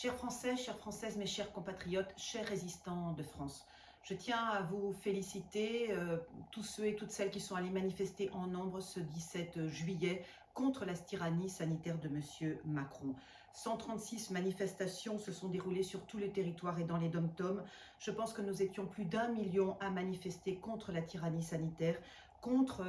Chers Français, chères Françaises, mes chers compatriotes, chers résistants de France, je tiens à vous féliciter, tous ceux et toutes celles qui sont allés manifester en nombre ce 17 juillet contre la tyrannie sanitaire de M. Macron. 136 manifestations se sont déroulées sur tous les territoires et dans les dom-toms. Je pense que nous étions plus d'1 million à manifester contre la tyrannie sanitaire, contre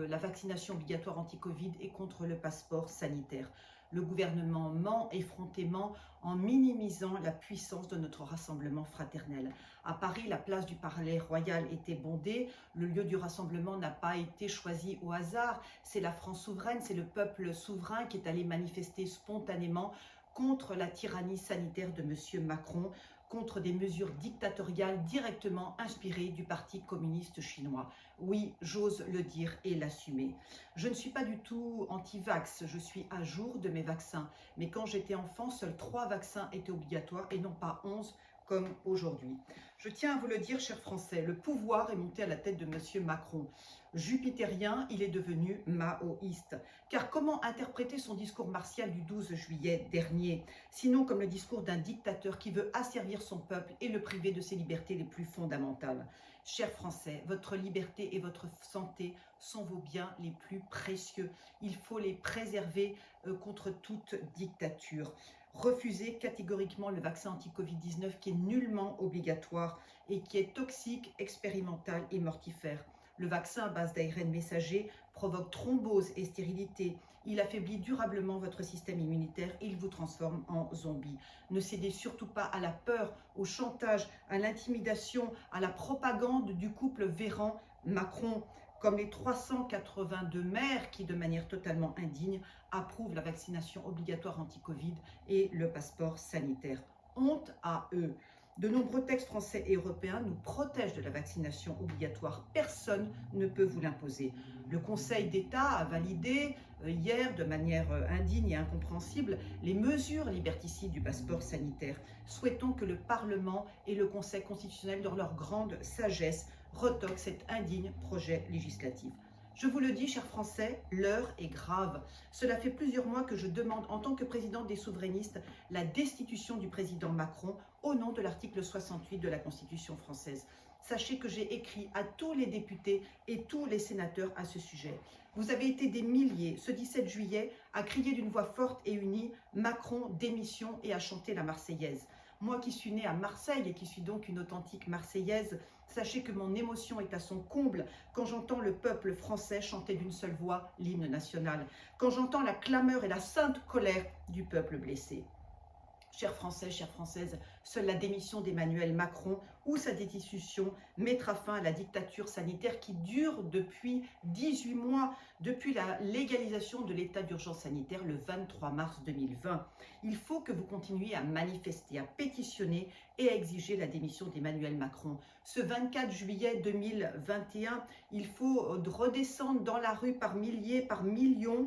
la vaccination obligatoire anti-Covid et contre le passeport sanitaire. Le gouvernement ment effrontément en minimisant la puissance de notre rassemblement fraternel. À Paris, la place du Palais Royal était bondée. Le lieu du rassemblement n'a pas été choisi au hasard. C'est la France souveraine, c'est le peuple souverain qui est allé manifester spontanément contre la tyrannie sanitaire de M. Macron, contre des mesures dictatoriales directement inspirées du Parti communiste chinois. Oui, j'ose le dire et l'assumer. Je ne suis pas du tout anti-vax, je suis à jour de mes vaccins. Mais quand j'étais enfant, seuls 3 vaccins étaient obligatoires et non pas 11 comme aujourd'hui. Je tiens à vous le dire, chers Français, le pouvoir est monté à la tête de M. Macron. Jupitérien, il est devenu maoïste. Car comment interpréter son discours martial du 12 juillet dernier, sinon comme le discours d'un dictateur qui veut asservir son peuple et le priver de ses libertés les plus fondamentales? Chers Français, votre liberté et votre santé sont vos biens les plus précieux. Il faut les préserver contre toute dictature. Refusez catégoriquement le vaccin anti-Covid-19 qui est nullement obligatoire et qui est toxique, expérimental et mortifère. Le vaccin à base d'ARN messager provoque thrombose et stérilité. Il affaiblit durablement votre système immunitaire et il vous transforme en zombie. Ne cédez surtout pas à la peur, au chantage, à l'intimidation, à la propagande du couple Véran-Macron, comme les 382 maires qui, de manière totalement indigne, approuvent la vaccination obligatoire anti-Covid et le passeport sanitaire. Honte à eux. De nombreux textes français et européens nous protègent de la vaccination obligatoire. Personne ne peut vous l'imposer. Le Conseil d'État a validé hier, de manière indigne et incompréhensible, les mesures liberticides du passeport sanitaire. Souhaitons que le Parlement et le Conseil constitutionnel, dans leur grande sagesse, retoquent cet indigne projet législatif. Je vous le dis, chers Français, l'heure est grave. Cela fait plusieurs mois que je demande, en tant que présidente des souverainistes, la destitution du président Macron au nom de l'article 68 de la Constitution française. Sachez que j'ai écrit à tous les députés et tous les sénateurs à ce sujet. Vous avez été des milliers, ce 17 juillet, à crier d'une voix forte et unie « Macron, démission » et à chanter la Marseillaise. Moi qui suis née à Marseille et qui suis donc une authentique Marseillaise, sachez que mon émotion est à son comble quand j'entends le peuple français chanter d'une seule voix l'hymne national, quand j'entends la clameur et la sainte colère du peuple blessé. Chers Français, chères Françaises, seule la démission d'Emmanuel Macron ou sa destitution mettra fin à la dictature sanitaire qui dure depuis 18 mois, depuis la légalisation de l'état d'urgence sanitaire le 23 mars 2020. Il faut que vous continuiez à manifester, à pétitionner et à exiger la démission d'Emmanuel Macron. Ce 24 juillet 2021, il faut redescendre dans la rue par milliers, par millions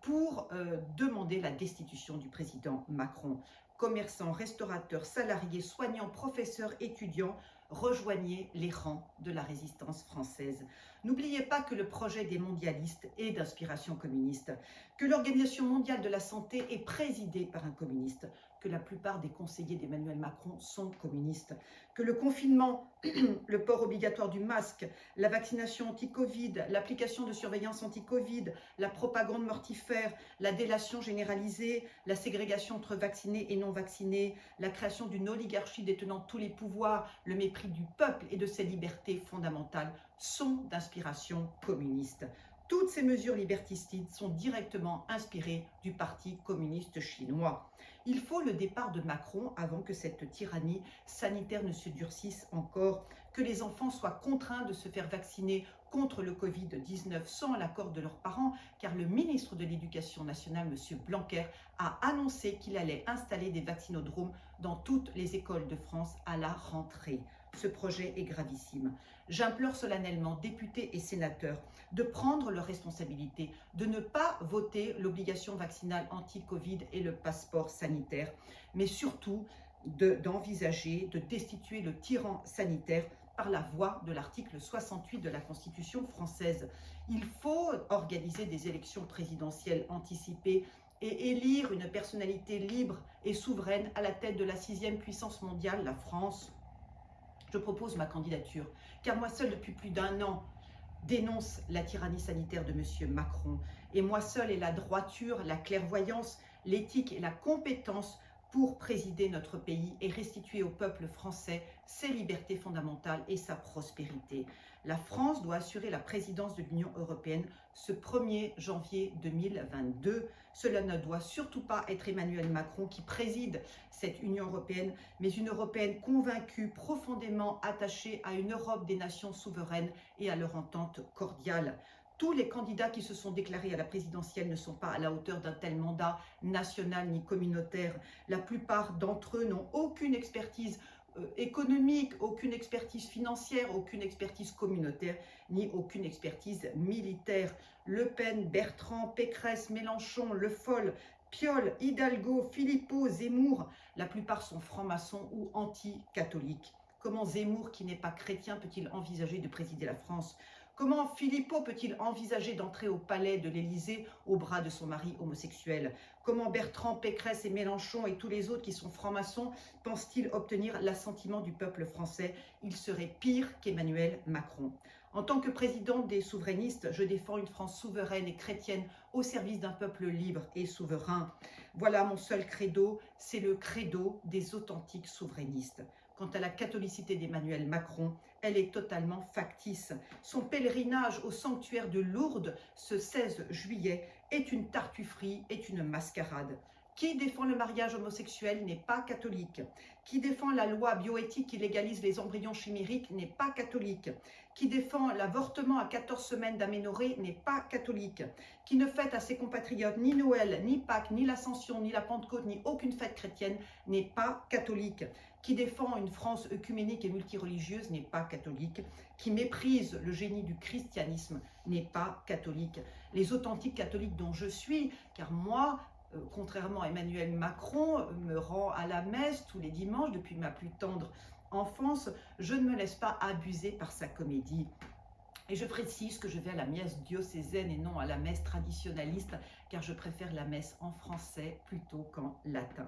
pour demander la destitution du président Macron. Commerçants, restaurateurs, salariés, soignants, professeurs, étudiants, rejoignez les rangs de la résistance française. N'oubliez pas que le projet des mondialistes est d'inspiration communiste, que l'Organisation mondiale de la santé est présidée par un communiste, que la plupart des conseillers d'Emmanuel Macron sont communistes, que le confinement, le port obligatoire du masque, la vaccination anti-Covid, l'application de surveillance anti-Covid, la propagande mortifère, la délation généralisée, la ségrégation entre vaccinés et non vaccinés, la création d'une oligarchie détenant tous les pouvoirs, le mépris du peuple et de ses libertés fondamentales sont d'inspiration communiste. Toutes ces mesures liberticides sont directement inspirées du Parti communiste chinois. Il faut le départ de Macron avant que cette tyrannie sanitaire ne se durcisse encore, que les enfants soient contraints de se faire vacciner contre le Covid-19 sans l'accord de leurs parents, car le ministre de l'Éducation nationale, M. Blanquer, a annoncé qu'il allait installer des vaccinodromes dans toutes les écoles de France à la rentrée. Ce projet est gravissime. J'implore solennellement députés et sénateurs de prendre leurs responsabilités, de ne pas voter l'obligation vaccinale anti-Covid et le passeport sanitaire, mais surtout d'envisager de destituer le tyran sanitaire par la voie de l'article 68 de la Constitution française. Il faut organiser des élections présidentielles anticipées et élire une personnalité libre et souveraine à la tête de la 6e puissance mondiale, la France, je propose ma candidature. Car moi seul, depuis plus d'1 an, dénonce la tyrannie sanitaire de M. Macron. Et moi seul ai la droiture, la clairvoyance, l'éthique et la compétence pour présider notre pays et restituer au peuple français ses libertés fondamentales et sa prospérité. La France doit assurer la présidence de l'Union européenne ce 1er janvier 2022. Cela ne doit surtout pas être Emmanuel Macron qui préside cette Union européenne, mais une européenne convaincue, profondément attachée à une Europe des nations souveraines et à leur entente cordiale. Tous les candidats qui se sont déclarés à la présidentielle ne sont pas à la hauteur d'un tel mandat national ni communautaire. La plupart d'entre eux n'ont aucune expertise économique, aucune expertise financière, aucune expertise communautaire, ni aucune expertise militaire. Le Pen, Bertrand, Pécresse, Mélenchon, Le Foll, Piolle, Hidalgo, Philippot, Zemmour, la plupart sont francs-maçons ou anti-catholiques. Comment Zemmour, qui n'est pas chrétien, peut-il envisager de présider la France ? Comment Philippot peut-il envisager d'entrer au palais de l'Élysée au bras de son mari homosexuel? Comment Bertrand, Pécresse et Mélenchon et tous les autres qui sont francs-maçons pensent-ils obtenir l'assentiment du peuple français? Il serait pire qu'Emmanuel Macron. En tant que présidente des souverainistes, je défends une France souveraine et chrétienne au service d'un peuple libre et souverain. Voilà mon seul credo, c'est le credo des authentiques souverainistes. Quant à la catholicité d'Emmanuel Macron, elle est totalement factice. Son pèlerinage au sanctuaire de Lourdes ce 16 juillet est une tartufferie, est une mascarade. Qui défend le mariage homosexuel n'est pas catholique. Qui défend la loi bioéthique qui légalise les embryons chimériques n'est pas catholique. Qui défend l'avortement à 14 semaines d'aménorrhée n'est pas catholique. Qui ne fête à ses compatriotes ni Noël, ni Pâques, ni l'Ascension, ni la Pentecôte, ni aucune fête chrétienne n'est pas catholique. Qui défend une France œcuménique et multireligieuse n'est pas catholique. Qui méprise le génie du christianisme n'est pas catholique. Les authentiques catholiques dont je suis, car moi, contrairement à Emmanuel Macron, me rend à la messe tous les dimanches depuis ma plus tendre enfance, je ne me laisse pas abuser par sa comédie. Et je précise que je vais à la messe diocésaine et non à la messe traditionnaliste, car je préfère la messe en français plutôt qu'en latin.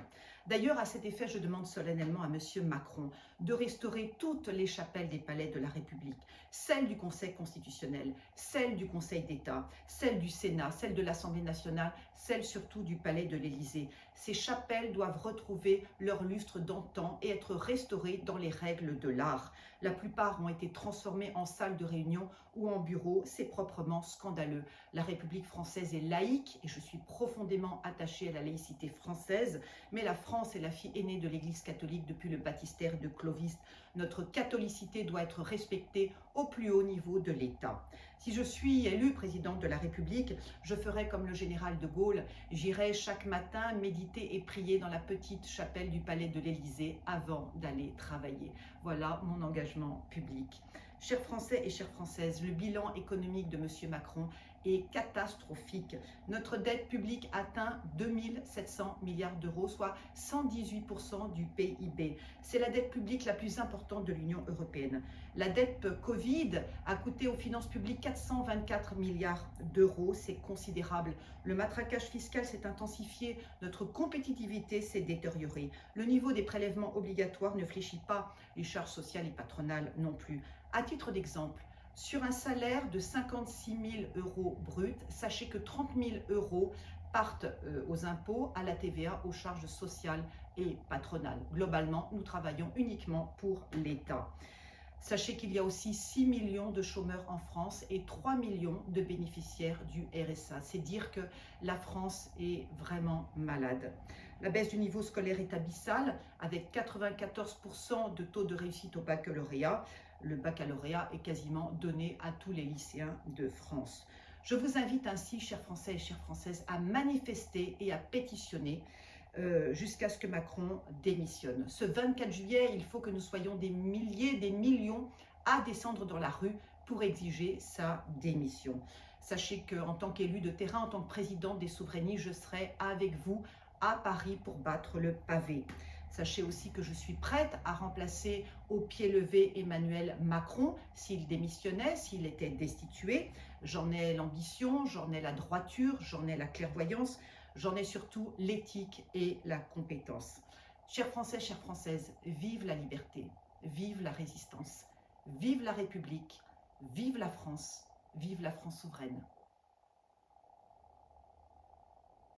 D'ailleurs, à cet effet, je demande solennellement à M. Macron de restaurer toutes les chapelles des palais de la République, celles du Conseil constitutionnel, celles du Conseil d'État, celles du Sénat, celles de l'Assemblée nationale, celles surtout du palais de l'Élysée. Ces chapelles doivent retrouver leur lustre d'antan et être restaurées dans les règles de l'art. La plupart ont été transformées en salles de réunion ou en bureaux, c'est proprement scandaleux. La République française est laïque et je suis profondément attachée à la laïcité française, mais la France est la fille aînée de l'Église catholique depuis le baptistère de Clovis. Notre catholicité doit être respectée au plus haut niveau de l'État. Si je suis élue présidente de la République, je ferai comme le général de Gaulle, j'irai chaque matin méditer et prier dans la petite chapelle du palais de l'Élysée avant d'aller travailler. Voilà mon engagement public. Chers Français et chères Françaises, le bilan économique de M. Macron est catastrophique. Notre dette publique atteint 2 700 milliards d'euros, soit 118% du PIB. C'est la dette publique la plus importante de l'Union européenne. La dette Covid a coûté aux finances publiques 424 milliards d'euros, c'est considérable. Le matraquage fiscal s'est intensifié, notre compétitivité s'est détériorée. Le niveau des prélèvements obligatoires ne fléchit pas, les charges sociales et patronales non plus. À titre d'exemple, sur un salaire de 56 000 euros brut, sachez que 30 000 euros partent aux impôts, à la TVA, aux charges sociales et patronales. Globalement, nous travaillons uniquement pour l'État. Sachez qu'il y a aussi 6 millions de chômeurs en France et 3 millions de bénéficiaires du RSA. C'est dire que la France est vraiment malade. La baisse du niveau scolaire est abyssale, avec 94% de taux de réussite au baccalauréat. Le baccalauréat est quasiment donné à tous les lycéens de France. Je vous invite ainsi, chers Français et chères Françaises, à manifester et à pétitionner jusqu'à ce que Macron démissionne. Ce 24 juillet, il faut que nous soyons des milliers, des millions à descendre dans la rue pour exiger sa démission. Sachez qu'en tant qu'élu de terrain, en tant que présidente des souverainistes, je serai avec vous à Paris pour battre le pavé. Sachez aussi que je suis prête à remplacer au pied levé Emmanuel Macron s'il démissionnait, s'il était destitué. J'en ai l'ambition, j'en ai la droiture, j'en ai la clairvoyance. j'en ai surtout l'éthique et la compétence. Chers Français, chères Françaises, vive la liberté, vive la résistance, vive la République, vive la France souveraine.